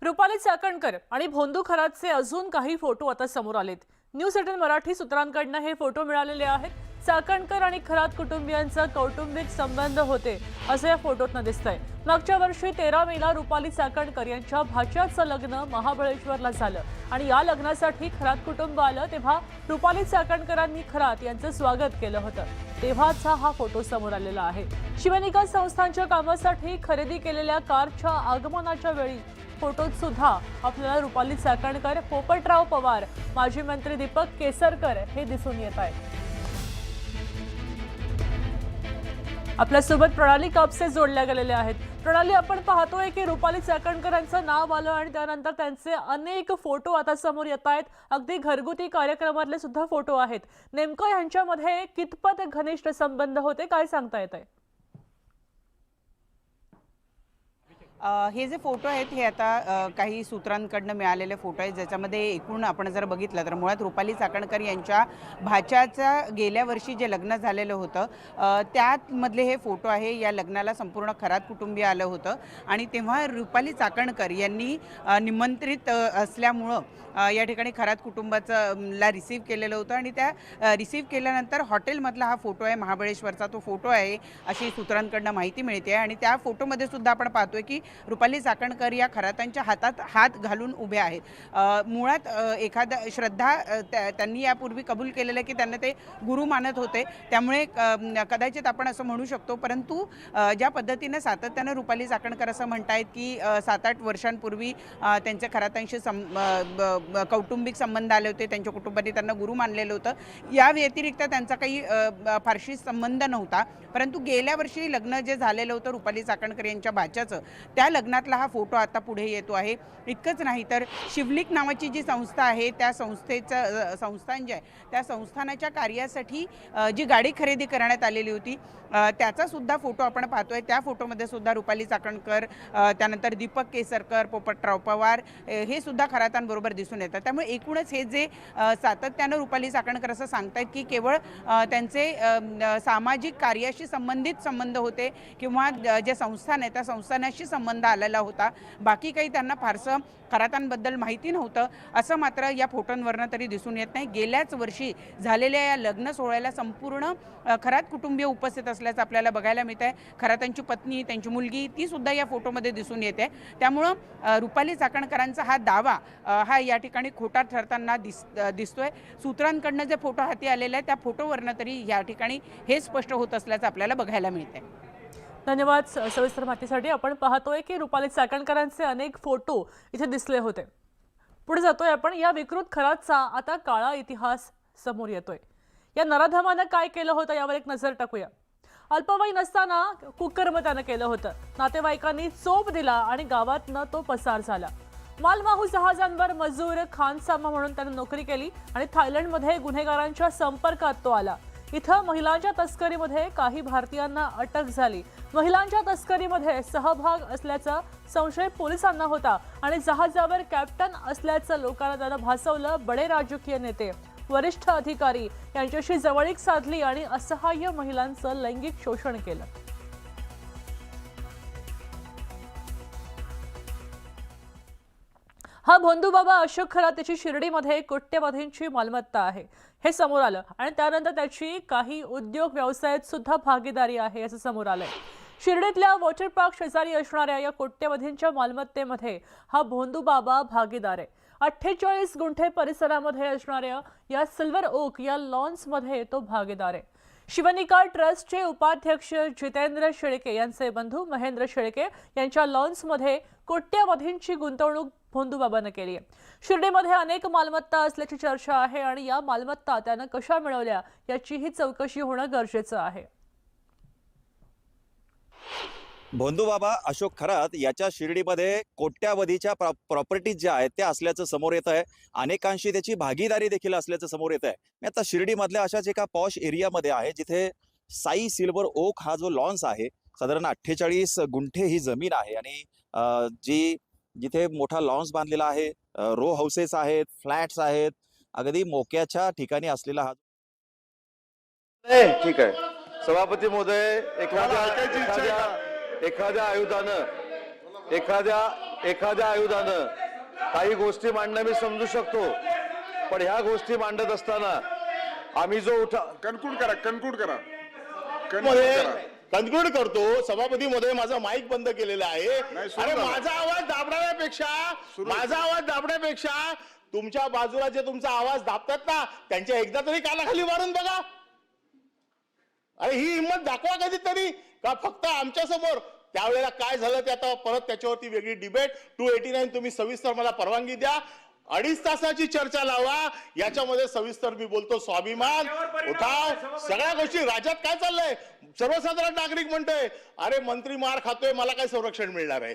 रुपाली चाकणकर आणि भोंदू खरातचे अजून काही फोटो आता समोर आलेत। न्यूज 18 मराठी सूत्रांकडून हे फोटो मिळालेले आहेत। चाकणकर आणि खरात कुटुंबियांचा कौटुंबिक संबंध होते असे या फोटोतनं दिसतंय। मागच्या वर्षी 13 मेला रुपाली चाकणकर यांच्या भाच्याचं लग्न महाबळेश्वरला झालं आणि या लग्नासाठी खरात कुटुंब आलं तेव्हा रुपाली चाकणकरांनी खरात यांचं स्वागत केलं होतं। तेव्हाचा हा फोटो समोर आलेला आहे। शिवनिका संस्थांच्या कामासाठी खरेदी केलेल्या कारच्या आगमनाच्या वेळी फोटोत सुद्धा आपल्याला रुपाली चाकणकर, पोपटराव पवार, माजी मंत्री दीपक केसरकर हे दिसून येत आहेत। आपल्यासोबत प्रणाली कापसे जोडल्या गेलेल्या आहेत। प्रणाली, आपण पाहतोय की रुपाली चाकणकरांचं नाव आलं आणि त्यानंतर त्यांचे अनेक फोटो आता समोर येत आहेत। अगदी घरगुती कार्यक्रमातले सुद्धा फोटो आहेत। नेमकं यांच्यामध्ये कितपत घनिष्ठ संबंध होते, काय सांगता येतंय? हे जे फोटो आहेत हे आता काही सूत्रांकडून मिळालेले फोटो आहेत, ज्याच्यामध्ये एकूण आपण जर बघितलं तर मुळात रुपाली चाकणकर यांच्या भाच्याचा गेल्या वर्षी जे लग्न झालेलं होतं त्यामधले हे फोटो आहे। या लग्नाला संपूर्ण खरात कुटुंबीय आलं होतं आणि तेव्हा रुपाली चाकणकर यांनी निमंत्रित असल्यामुळं या ठिकाणी खरात कुटुंबाला रिसीव्ह केलेलं होतं आणि त्या रिसीव्ह केल्यानंतर हॉटेलमधला हा फोटो आहे, महाबळेश्वरचा तो फोटो आहे अशी सूत्रांकडून माहिती मिळते। आणि त्या फोटोमध्ये सुद्धा आपण पाहतोय की रुपाली चाकणकर या खरातांच्या हातात हात घालून उभे आहेत। मुळात एखादा श्रद्धा त्यांनी यापूर्वी कबूल केलेलं की त्यांना ते गुरु मानत होते, त्यामुळे कदाचित आपण असं म्हणू शकतो। परंतु ज्या पद्धतीनं सातत्यानं रुपाली चाकणकर असं म्हणतायत की 7-8 वर्षांपूर्वी त्यांच्या खरातांशी कौटुंबिक संबंध आले होते, त्यांच्या कुटुंबाने त्यांना गुरु मानलेलं होतं। या व्यतिरिक्त त्यांचा काही फारशी संबंध नव्हता। परंतु गेल्या वर्षी लग्न जे झालेलं होतं रुपाली चाकणकर यांच्या भाच्याचं, त्या लग्नातला हा फोटो आता पुढे येतो आहे। इतकंच नाही तर शिवलिक नावाची जी संस्था आहे त्या संस्थेचं संस्थान जे आहे त्या संस्थानाच्या कार्यासाठी जी गाडी खरेदी करण्यात आलेली होती त्याचा सुद्धा फोटो आपण पाहतोय। त्या फोटोमध्ये सुद्धा रुपाली चाकणकर, त्यानंतर दीपक केसरकर, पोपटराव पवार हे सुद्धा खरातांबरोबर दिसून येतात। त्यामुळे एकूणच हे जे सातत्यानं रुपाली चाकणकर असं सांगतात की केवळ त्यांचे सामाजिक कार्याशी संबंधित संबंध होते किंवा जे संस्थान आहे त्या संस्थानाशी संबंध आलेला होता, बाकी काही त्यांना फारसं खरातांबद्दल माहिती नव्हतं असं मात्र या फोटोंवरनं तरी दिसून येत नाही। गेल्याच वर्षी झालेल्या या लग्न सोहळ्याला संपूर्ण खरात कुटुंबीय उपस्थित असल्याचं आपल्याला बघायला मिळत आहे। खरातांची पत्नी, त्यांची मुलगी ती सुद्धा या फोटोमध्ये दिसून येते। त्यामुळं रुपाली चाकणकरांचा हा दावा हा या ठिकाणी खोटा ठरताना दिसतोय। सूत्रांकडनं जे फोटो हाती आलेले आहेत त्या फोटोवरनं तरी या ठिकाणी हे स्पष्ट होत असल्याचं आपल्याला बघायला मिळतंय। धन्यवाद सविस्तर माहितीसाठी। आपण पाहतोय की रुपाली चाकणकरांचे अनेक फोटो इथे दिसले होते। पुढे जातोय आपण। या विकृत खरातचा आता काळा इतिहास समोर येतोय। या नराधमानं काय केलं होतं यावर एक नजर टाकूया। अल्पवयीन असताना कुकर्म त्यानं केलं होतं। नातेवाईकांनी चोप दिला आणि गावातनं तो पसार झाला। मालवाहू जहाजांवर मजूर, खानसामा म्हणून त्यानं नोकरी केली आणि थायलंडमध्ये गुन्हेगारांच्या संपर्कात तो आला। इथं महिलांच्या तस्करीमध्ये काही भारतीयांना अटक झाली। महिलांच्या तस्करीमध्ये सहभाग असल्याचा संशय पोलिसांना होता आणि जहाजावर कॅप्टन असल्याचं लोकांना त्यानं भासवलं। बडे राजकीय नेते, वरिष्ठ अधिकारी यांच्याशी जवळीक साधली आणि असहाय्य महिलांचं लैंगिक शोषण केलं। हा भोंदू बाबा अशोक खरात त्याची शिर्डीमध्ये कोट्यवधींची मालमत्ता आहे हे समोर आलं आणि त्यानंतर त्याची काही उद्योग व्यवसायात सुद्धा भागीदारी आहे असं समोर आलंय। शिर्डीतल्या वॉटर पार्क शेजारी असणाऱ्या या कोट्यवधींच्या मालमत्तेमध्ये हा भोंदू बाबा भागीदार आहे। 48 गुंठे परिसरामध्ये असणाऱ्या या सिल्वर ओक या लॉन्समध्ये तो भागीदार आहे। शिवनिका ट्रस्टचे उपाध्यक्ष जितेंद्र शेळके यांचे बंधू महेंद्र शेळके यांच्या लॉन्समध्ये कोट्यवधींची गुंतवणूक भोंदूबाबानं केली आहे। शिर्डीमध्ये अनेक मालमत्ता असल्याची चर्चा आहे आणि या मालमत्ता त्यानं कशा मिळवल्या याचीही चौकशी होणं गरजेचं आहे। भोंदूबाबा अशोक खरात याच्या शिर्डीमध्ये कोट्यावधीच्या प्रॉपर्टीज ज्या आहेत त्या असल्याचं समोर येत आहे। अनेकांशी त्याची भागीदारी देखील असल्याचं समोर येत आहे। मी आता शिर्डीमधल्या अशाच एका पॉश एरियामध्ये आहे जिथे साई सिल्वर ओक हा जो लॉन्स आहे, साधारण 48 गुंठे ही जमीन आहे आणि जिथे मोठा लॉन्स बांधलेला आहे, रो हाऊसेस आहेत, फ्लॅट्स आहेत, अगदी मोक्याच्या ठिकाणी असलेला हा ठीक आहे। सभापती महोदय, एखाद्या आयुधानं एखाद्या आयुधानं काही गोष्टी मांडणं मी समजू शकतो, पण ह्या गोष्टी मांडत असताना आम्ही जो कन्क्लूड करा कन्क्लूड करतो. सभापती महोदय, माझा माईक बंद केलेला आहे. नाही, सुरू अरे झालं. माझा आवाज दाबण्यापेक्षा तुमच्या बाजूला जे तुमचा आवाज दाबतात ना, त्यांच्या एकदा तरी कानाखाली मारून बघा. अरे ही हिंमत दाखवा कधीतरी, का फक्त आमच्या समोर. त्यावेळेला काय झालं ते आता परत त्याच्यावरती वेगळी डिबेट. 289 तुम्ही सविस्तर मला परवानगी द्या. 2.5 तासाची चर्चा लावा, याच्यामध्ये सविस्तर मी बोलतो. स्वाभिमान, उठाव, सगळ्या गोष्टी. राज्यात काय चाललंय, सर्वसाधारण नागरिक म्हणतोय अरे मंत्री मार खातोय, मला काय संरक्षण मिळणार आहे.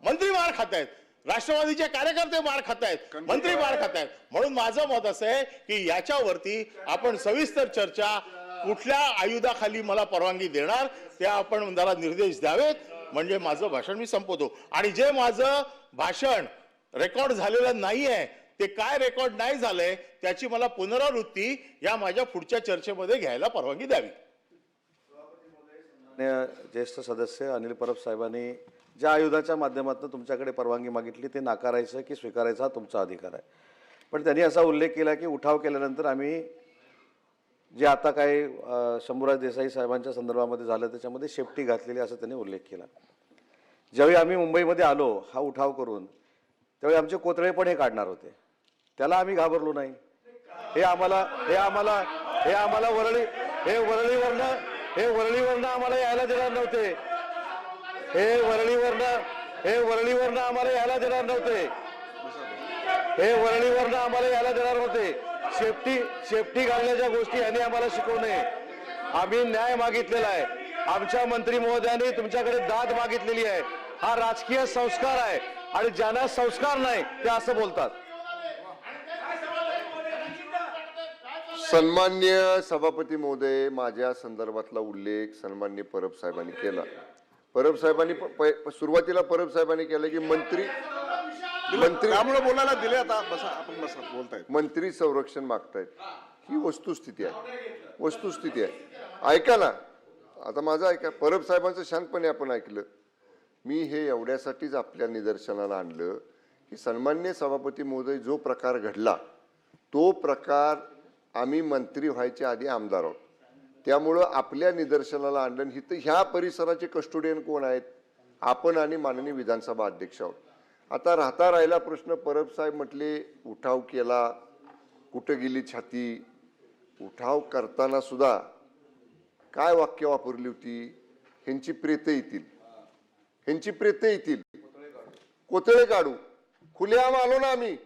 मंत्री मार खातायत, राष्ट्रवादीचे कार्यकर्ते मार खातायत, मंत्री मार खातायत. म्हणून माझं मत असं आहे की याच्यावरती आपण सविस्तर चर्चा, कुठल्या आयुधाखाली मला परवानगी देणार ते आपण जरा निर्देश द्यावेत, म्हणजे माझं भाषण मी संपवतो. आणि जे माझं भाषण रेकॉर्ड झालेलं नाहीये, ते काय रेकॉर्ड नाही झालंय त्याची मला पुनरावृत्ती या माझ्या पुढच्या चर्चेमध्ये घ्यायला परवानगी द्यावी. ज्येष्ठ सदस्य अनिल परब साहेबांनी ज्या आयुधाच्या माध्यमातून तुमच्याकडे परवानगी मागितली ते नाकारायचं की स्वीकारायचा हा तुमचा अधिकार आहे. पण त्यांनी असा उल्लेख केला की उठाव केल्यानंतर आम्ही जे आता काही शंभूराज देसाई साहेबांच्या संदर्भामध्ये झालं त्याच्यामध्ये शेपटी घातलेली असं त्यांनी उल्लेख केला. ज्यावेळी आम्ही मुंबईमध्ये आलो हा उठाव करून, त्यावेळी आमचे कोतळे पण हे काढणार होते. त्याला आम्ही घाबरलो नाही. हे आम्हाला वरळीवरनं आम्हाला यायला देणार नव्हते. हे वरळीवरनं आम्हाला यायला देणार नव्हते. शेपटी घालण्याच्या गोष्टी यांनी आम्हाला शिकवू नये. आम्ही न्याय मागितलेला आहे. आमच्या मंत्री महोदयांनी तुमच्याकडे दाद मागितलेली आहे. हा राजकीय संस्कार आहे आणि ज्यांना संस्कार नाही ते असं बोलतात. सन्मान्य सभापती महोदय, माझ्या संदर्भातला उल्लेख सन्मान्य परब साहेबांनी केला. परब साहेबांनी सुरुवातीला परब साहेबांनी केलं की मंत्री त्यामुळे बोलायला दिले. आता बसा, आपण बसा, बोलतायत. मंत्री संरक्षण मागतायत, ही वस्तुस्थिती आहे. ऐका ना, आता माझं ऐका. परब साहेबांचं शांतपणे आपण ऐकलं. मी हे एवढ्यासाठीच आपल्या निदर्शनाला आणलं की सन्मान्य सभापती महोदय, जो प्रकार घडला तो प्रकार आम्ही मंत्री व्हायच्या आधी आमदार आहोत, त्यामुळं आपल्या निदर्शनाला आणलं. ह्या परिसराचे कस्टोडियन कोण आहेत? आपण आणि माननीय विधानसभा अध्यक्ष आहोत. आता राहिला प्रश्न. परब साहेब म्हटले उठाव केला, कुठं गेली छाती. उठाव करताना सुद्धा काय वाक्य वापरली होती? ह्यांची प्रेतं येतील, कोतळे काढू. खुलेआम आलो ना आम्ही,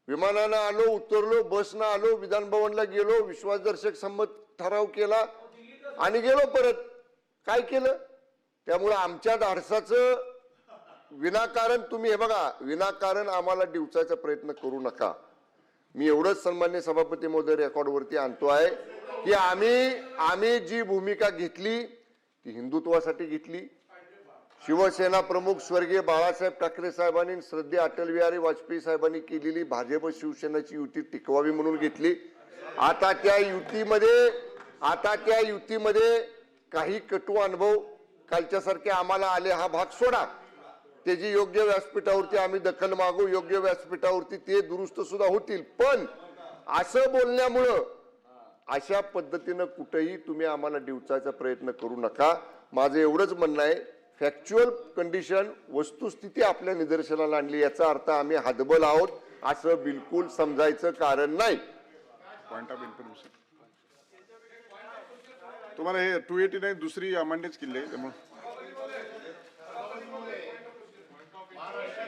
विमानानं आलो, उतरलो, बसनं आलो, विधान भवनला गेलो, विश्वासदर्शक संमत ठराव केला आणि गेलो परत. काय केलं? त्यामुळं आमच्या धाडसाचं विनाकारण तुम्ही हे बघा, विनाकारण आम्हाला डिवचायचा प्रयत्न करू नका. मी एवढंच सन्मान्य सभापती महोदय रेकॉर्डवरती आणतो आहे की आम्ही जी भूमिका घेतली ती हिंदुत्वासाठी घेतली. शिवसेना प्रमुख स्वर्गीय बाळासाहेब ठाकरे साहेबांनी श्रद्धेय अटल बिहारी वाजपेयी साहेबांनी केलेली भाजप शिवसेनेची युती टिकवावी म्हणून घेतली. आता त्या युतीमध्ये काही कटू अनुभव कालच्यासारखे आम्हाला आले, हा भाग सोडा. त्याची योग्य व्यासपीठावरती आम्ही दखल मागू, योग्य व्यासपीठावरती ते दुरुस्त सुद्धा होतील. पण असं बोलण्यामुळं अशा पद्धतीनं कुठेही तुम्ही आम्हाला डिवचायचा प्रयत्न करू नका. माझं एवढंच म्हणणं आहे, फॅक्च्युअल कंडिशन, वस्तुस्थिती आपल्या निदर्शनाला आणली, याचा अर्थ आम्ही हातबल आहोत असं बिलकुल समजायचं कारण नाही. Point of information. तुम्हाला हे 289 दुसरी अमान्यच केली आहे, त्यामुळे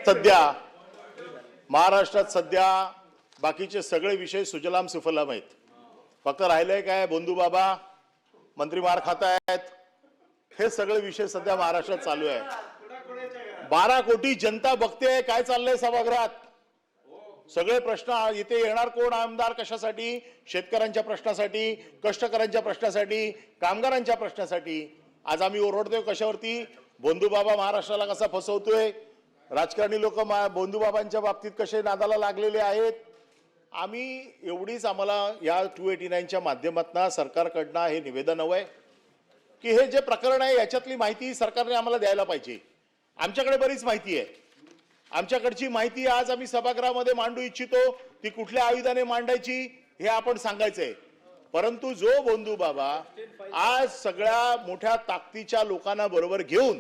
सध्या महाराष्ट्रात बाकीचे सगळे विषय सुजलाम सुफलाम आहेत. फक्त राहिलंय काय, बंधू बाबा मंत्री मार खातायत, हे सगळे विषय सध्या महाराष्ट्रात चालू आहे. 12 कोटी जनता बघते काय चाललंय सभागृहात. सगळे प्रश्न इथे येणार कोण आमदार कशासाठी? शेतकऱ्यांच्या प्रश्नासाठी, कष्टकऱ्यांच्या प्रश्नासाठी, कामगारांच्या प्रश्नासाठी. आज आम्ही ओरडतोय कशावरती? बंधू बाबा महाराष्ट्राला कसा फसवतोय, राजकारणी लोक बंधू बाबांच्या बाबतीत कसे नादाला लागलेले आहेत. आम्हाला या 289च्या माध्यमातून सरकारकडनं हे निवेदन हवंय की हे जे प्रकरण आहे याच्यातली माहिती सरकारने आम्हाला द्यायला पाहिजे. आमच्याकडे बरीच माहिती आहे. आमच्याकडची माहिती आज आम्ही सभागृहामध्ये मांडू इच्छितो. ती कुठल्या आयुधाने मांडायची हे आपण सांगायचंय. परंतु जो बंधू बाबा आज सगळ्या मोठ्या ताकदीच्या लोकांना बरोबर घेऊन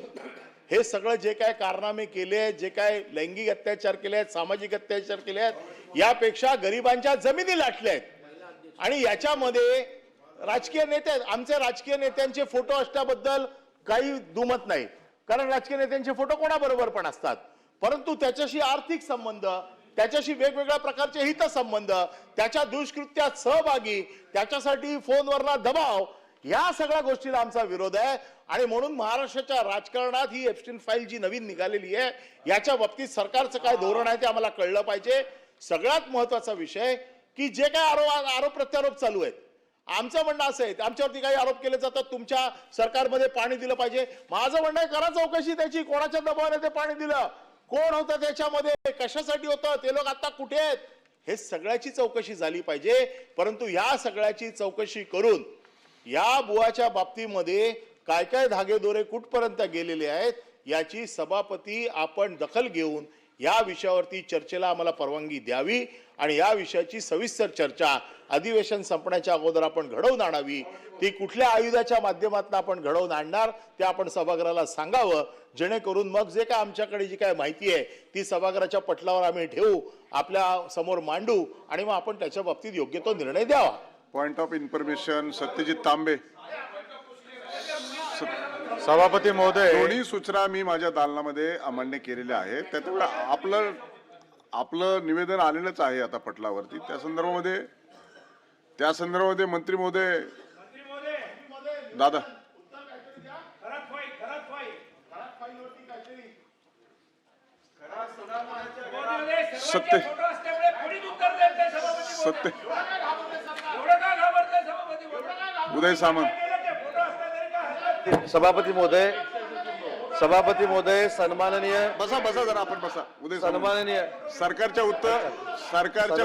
हे सगळं जे काय कारनामे केले आहेत, जे काय लैंगिक अत्याचार केले आहेत, सामाजिक अत्याचार केले आहेत, यापेक्षा गरिबांच्या जमिनी लाटल्या आहेत. आणि याच्यामध्ये राजकीय नेते, आमचे राजकीय नेत्यांचे फोटो असण्याबद्दल काही दुमत नाही, कारण राजकीय नेत्यांचे फोटो कोणाबरोबर पण असतात. परंतु त्याच्याशी आर्थिक संबंध, त्याच्याशी वेगवेगळ्या प्रकारचे हितसंबंध, त्याच्या दुष्कृत्यात सहभागी, त्याच्यासाठी फोनवरला दबाव, या सगळ्या गोष्टीला आमचा विरोध आहे. आणि म्हणून महाराष्ट्राच्या राजकारणात ही एप्स्टीन फाईल जी नवीन निघालेली आहे, याच्या बाबतीत सरकारचं काय धोरण आहे ते आम्हाला कळलं पाहिजे. सगळ्यात महत्वाचा विषय की जे काय आरोप प्रत्यारोप चालू आहेत, आमचं म्हणणं असं आहे, आमच्यावरती काही आरोप केले जातात, तुमच्या सरकारमध्ये पाणी दिलं पाहिजे. माझं म्हणणं आहे, करा चौकशी त्याची, कोणाच्या दबावाने ते पाणी दिलं, कोण होतं त्याच्यामध्ये, कशासाठी होतं, ते लोक आता कुठे आहेत, हे सगळ्याची चौकशी झाली पाहिजे. परंतु या सगळ्याची चौकशी करून या बुवाच्या बाबतीमध्ये काय काय धागेदोरे कुठपर्यंत गेलेले आहेत याची सभापती आपण दखल घेऊन या विषयावरती चर्चेला आम्हाला परवानगी द्यावी आणि या विषयाची सविस्तर चर्चा अधिवेशन संपण्याच्या अगोदर आपण घडवून आणावी. ती कुठल्या आयुधाच्या माध्यमातून आपण घडवून आणणार ते आपण सभागृहाला सांगावं, जेणेकरून मग जे काय आमच्याकडे जी काय माहिती आहे ती सभागृहाच्या पटलावर आम्ही ठेवू, आपल्या समोर मांडू आणि मग आपण त्याच्या बाबतीत योग्य तो निर्णय द्यावा. पॉइंट ऑफ इन्फॉर्मेशन सत्यजित तांबे. सभापती महोदय, दोन्ही सूचना मी माझ्या दालनामध्ये अमान्य केलेल्या आहेत. त्याच्यामुळे आपलं निवेदन आलेलंच आहे आता पटलावरती. त्या संदर्भामध्ये मंत्री महोदय दादा सत्य उदय सामंत. सभापती महोदय सन्माननीय बसा जरा आपण बसा. उदय सामंत. सन्माननीय सरकारच्या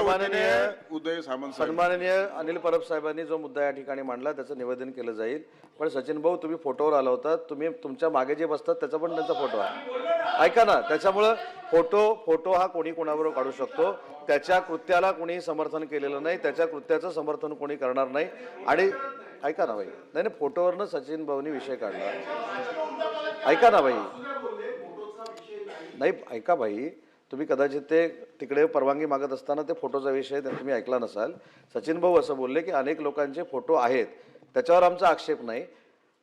वतीने उदय सामंत साहेब. सन्माननीय अनिल परब साहेबांनी जो मुद्दा या ठिकाणी मांडला त्याचं निवेदन केलं जाईल. पण सचिन भाऊ, तुम्ही फोटोवर आला होता, तुम्ही तुमच्या मागे जे बसतात त्याचा पण त्यांचा फोटो आहे, ऐका ना. त्याच्यामुळं फोटो हा कोणी कोणाबरोबर काढू शकतो. त्याच्या कृत्याला कोणी समर्थन केलेलं नाही, त्याच्या कृत्याचं समर्थन कोणी करणार नाही. आणि ऐका ना भाई, नाही फोटोवरनं सचिन भाऊनी विषय काढला, ऐका ना भाई, नाही ऐका भाई, तुम्ही कदाचित ते तिकडे परवानगी मागत असताना ते फोटोचा विषय तुम्ही ऐकला नसाल. सचिन भाऊ असं बोलले की अनेक लोकांचे फोटो आहेत, त्याच्यावर आमचा आक्षेप नाही.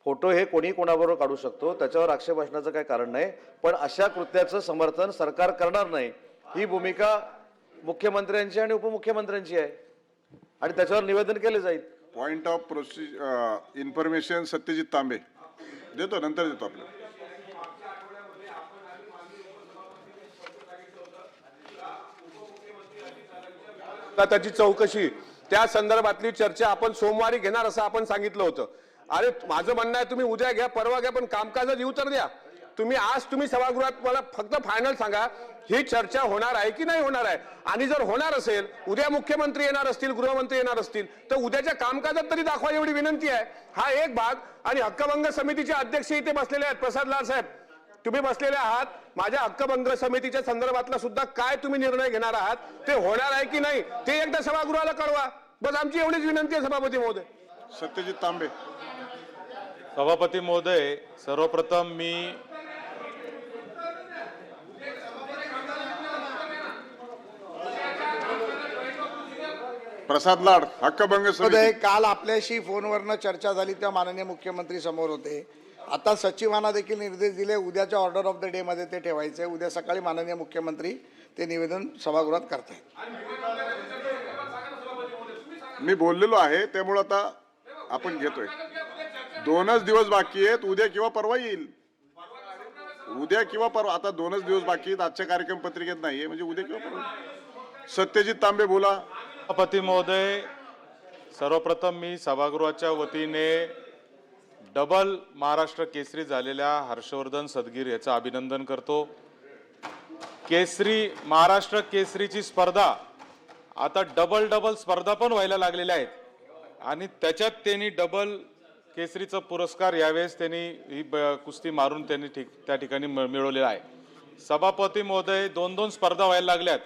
फोटो हे कोणी कोणाबरोबर काढू शकतो, त्याच्यावर आक्षेप असण्याचं काही कारण नाही. पण अशा कृत्याचं समर्थन सरकार करणार नाही, ही भूमिका मुख्यमंत्र्यांची आणि उपमुख्यमंत्र्यांची आहे आणि त्याच्यावर निवेदन केले जाईल. पॉइंट ऑफ इन्फॉर्मेशन सत्यजित तांबे. देतो, नंतर देतो आपल्याला. त्याची चौकशी, त्या संदर्भातली चर्चा आपण सोमवारी घेणार असं आपण सांगितलं होतं. अरे माझं म्हणणं आहे, तुम्ही उद्या घ्या, परवा घ्या, पण कामकाजात येऊ तर द्या. तुम्ही सभागृहात मला फक्त फायनल सांगा, ही चर्चा होणार आहे की नाही होणार आहे. आणि जर होणार असेल, उद्या मुख्यमंत्री येणार असतील, गृहमंत्री येणार असतील, तर उद्याच्या कामकाजात तरी दाखवा, एवढी विनंती आहे. हा एक भाग. आणि हक्कभंग समितीचे अध्यक्ष इथे बसलेले आहेत, प्रसाद लाड साहेब तुम्ही बसलेले आहात. माझ्या हक्कभंग समितीच्या संदर्भातला सुद्धा काय तुम्ही निर्णय घेणार आहात, ते होणार आहे की नाही ते एकदा सभागृहाला कळवा. बस आमची एवढीच विनंती आहे सभापती महोदय. सत्यजित तांबे. सभापती महोदय, सर्वप्रथम मी प्रसाद लाड, हक्कभंग समिती. काल आपल्याशी फोनवरनं चर्चा झाली तेव्हा माननीय मुख्यमंत्री समोर होते. आता सचिवांना देखील निर्देश दिले, उद्याच्या ऑर्डर ऑफ द डे मध्ये ते ठेवायचे. उद्या सकाळी माननीय मुख्यमंत्री ते निवेदन सभागृहात करतायत. मी बोललेलो आहे, त्यामुळे आता आपण घेतोय. 2च दिवस बाकी आहेत, उद्या किंवा परवा येईल. उद्या किंवा परवा, आता 2च दिवस बाकी आहेत, आजच्या कार्यक्रम पत्रिकेत नाहीये, म्हणजे उद्या किंवा परवा. सत्यजित तांबे बोला. सभापती महोदय, सर्वप्रथम मी सभागृहाच्या वतीने डबल महाराष्ट्र केसरी झालेल्या हर्षवर्धन सदगीर याचं अभिनंदन करतो. महाराष्ट्र केसरीची स्पर्धा आता डबल स्पर्धा पण व्हायला लागलेल्या आहेत आणि त्याच्यात त्यांनी डबल केसरीचा पुरस्कार यावेळेस त्यांनी ही कुस्ती मारून त्यांनी त्या ठिकाणी मिळवलेला आहे. सभापती महोदय, 2-2 स्पर्धा व्हायला लागल्यात.